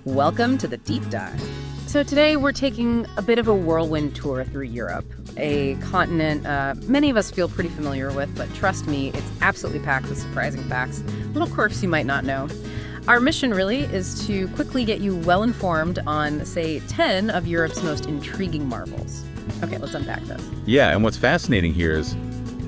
Welcome to the Deep Dive. So today we're taking a bit of a whirlwind tour through Europe, a continent many of us feel pretty familiar with, but trust me, it's absolutely packed with surprising facts, little quirks you might not know. Our mission really is to quickly get you well informed on, say, 10 of Europe's most intriguing marvels. Okay, let's unpack this. Yeah, and what's fascinating here is,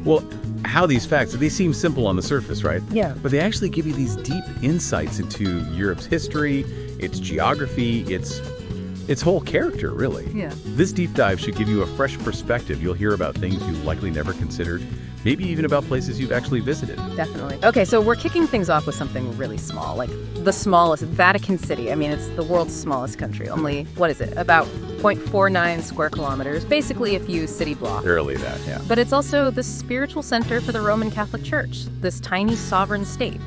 well, how these facts, they seem simple on the surface, right? Yeah. But they actually give you these deep insights into Europe's history, its geography, its whole character, really. Yeah. This deep dive should give you a fresh perspective. You'll hear about things you likely never considered, maybe even about places you've actually visited. Definitely. Okay, so we're kicking things off with something really small, like the smallest, Vatican City. I mean, it's the world's smallest country. Only, what is it, about 0.49 square kilometers, basically a few city blocks. Barely that, yeah. But it's also the spiritual center for the Roman Catholic Church, this tiny sovereign state.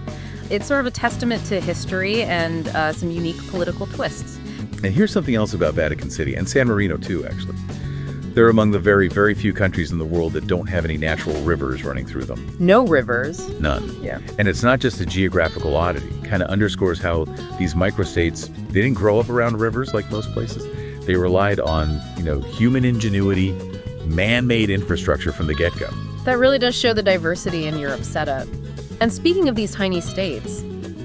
It's sort of a testament to history and some unique political twists. And here's something else about Vatican City, and San Marino too, actually. They're among the very, very few countries in the world that don't have any natural rivers running through them. No rivers. None. Yeah. And it's not just a geographical oddity. Kind of underscores how these microstates, they didn't grow up around rivers like most places. They relied on, human ingenuity, man-made infrastructure from the get-go. That really does show the diversity in Europe's setup. And speaking of these tiny states,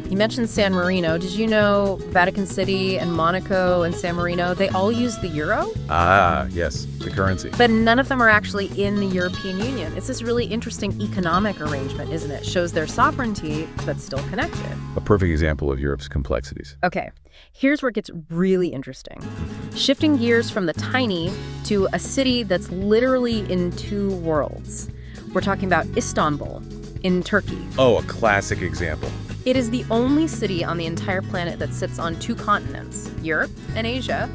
you mentioned San Marino. Did you know Vatican City and Monaco and San Marino, they all use the euro? Ah, yes, the currency. But none of them are actually in the European Union. It's this really interesting economic arrangement, isn't it? Shows their sovereignty, but still connected. A perfect example of Europe's complexities. Okay, here's where it gets really interesting. Shifting gears from the tiny to a city that's literally in two worlds. We're talking about Istanbul in Turkey. Oh, a classic example. It is the only city on the entire planet that sits on two continents, Europe and Asia,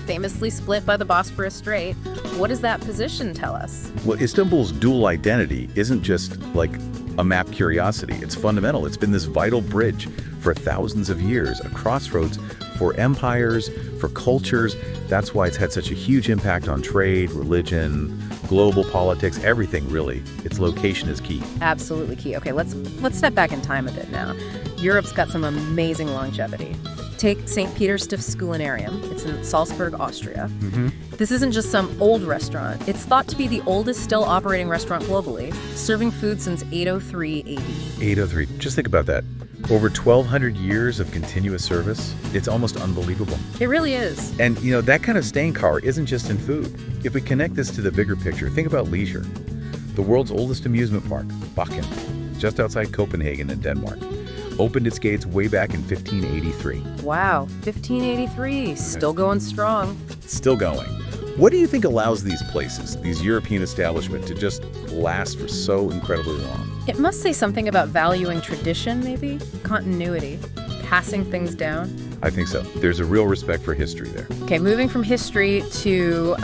famously split by the Bosporus Strait. What does that position tell us? Well, Istanbul's dual identity isn't just like a map curiosity. It's fundamental. It's been this vital bridge for thousands of years, a crossroads for empires, for cultures. That's why it's had such a huge impact on trade, religion, global politics, everything really. Its location is key. Absolutely key. Okay, let's step back in time a bit now. Europe's got some amazing longevity. Take St. Peter's Sculinarium. It's in Salzburg, Austria. This isn't just some old restaurant. It's thought to be the oldest still operating restaurant globally, serving food since 803 AD. 803. Just think about that. Over 1,200 years of continuous service. It's almost unbelievable. It really is. And, that kind of staying power isn't just in food. If we connect this to the bigger picture, think about leisure. The world's oldest amusement park, Bakken, just outside Copenhagen in Denmark, opened its gates way back in 1583. Wow, 1583, still going strong. Still going. What do you think allows these places, these European establishments, to just last for so incredibly long? It must say something about valuing tradition, maybe? Continuity, passing things down. I think so. There's a real respect for history there. Okay, moving from history to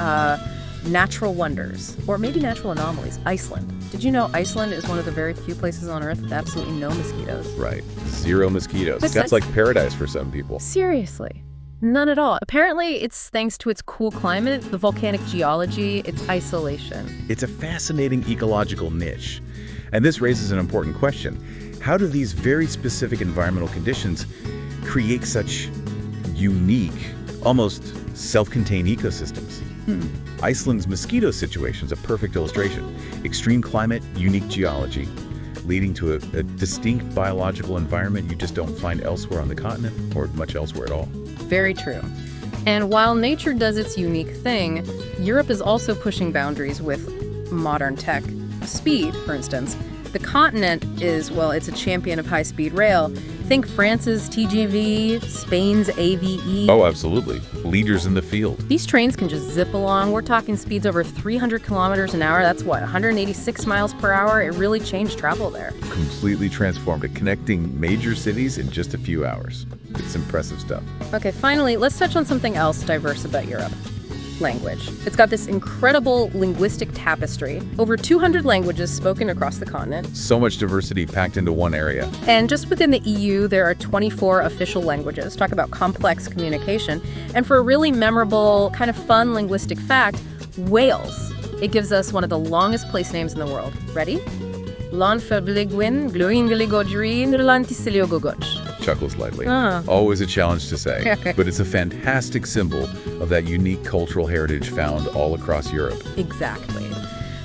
natural wonders, or maybe natural anomalies. Iceland. Did you know Iceland is one of the very few places on Earth with absolutely no mosquitoes? Right. Zero mosquitoes. But That's like paradise for some people. Seriously. None at all. Apparently, it's thanks to its cool climate, the volcanic geology, its isolation. It's a fascinating ecological niche. And this raises an important question. How do these very specific environmental conditions create such unique, almost self-contained ecosystems? Iceland's mosquito situation is a perfect illustration. Extreme climate, unique geology, leading to a distinct biological environment you just don't find elsewhere on the continent or much elsewhere at all. Very true. And while nature does its unique thing, Europe is also pushing boundaries with modern tech. Speed, for instance. The continent is, it's a champion of high-speed rail. Think France's TGV, Spain's AVE. Oh, absolutely. Leaders in the field. These trains can just zip along. We're talking speeds over 300 kilometers an hour. That's 186 miles per hour. It really changed travel there. Completely transformed it, connecting major cities in just a few hours. It's impressive stuff. Okay, finally, let's touch on something else diverse about Europe. Language. It's got this incredible linguistic tapestry, over 200 languages spoken across the continent. So much diversity packed into one area. And just within the EU, there are 24 official languages. Talk about complex communication. And for a really memorable, kind of fun linguistic fact, Wales. It gives us one of the longest place names in the world. Ready? Llanfabligwyn, Glwyngeligodri, Nirlantisiliogogoch. chuckle slightly. Always a challenge to say, but it's a fantastic symbol of that unique cultural heritage found all across Europe. Exactly.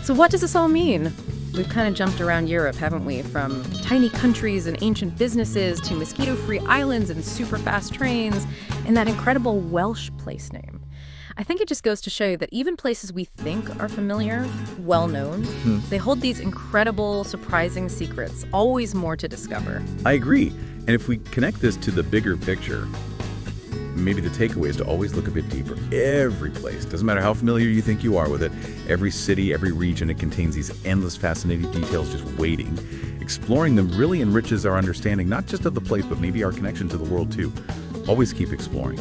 So what does this all mean? We've kind of jumped around Europe, haven't we? From tiny countries and ancient businesses to mosquito-free islands and super-fast trains and that incredible Welsh place name. I think it just goes to show you that even places we think are familiar, well-known, they hold these incredible, surprising secrets, always more to discover. I agree. And if we connect this to the bigger picture, maybe the takeaway is to always look a bit deeper. Every place, doesn't matter how familiar you think you are with it, every city, every region, it contains these endless fascinating details just waiting. Exploring them really enriches our understanding, not just of the place, but maybe our connection to the world too. Always keep exploring.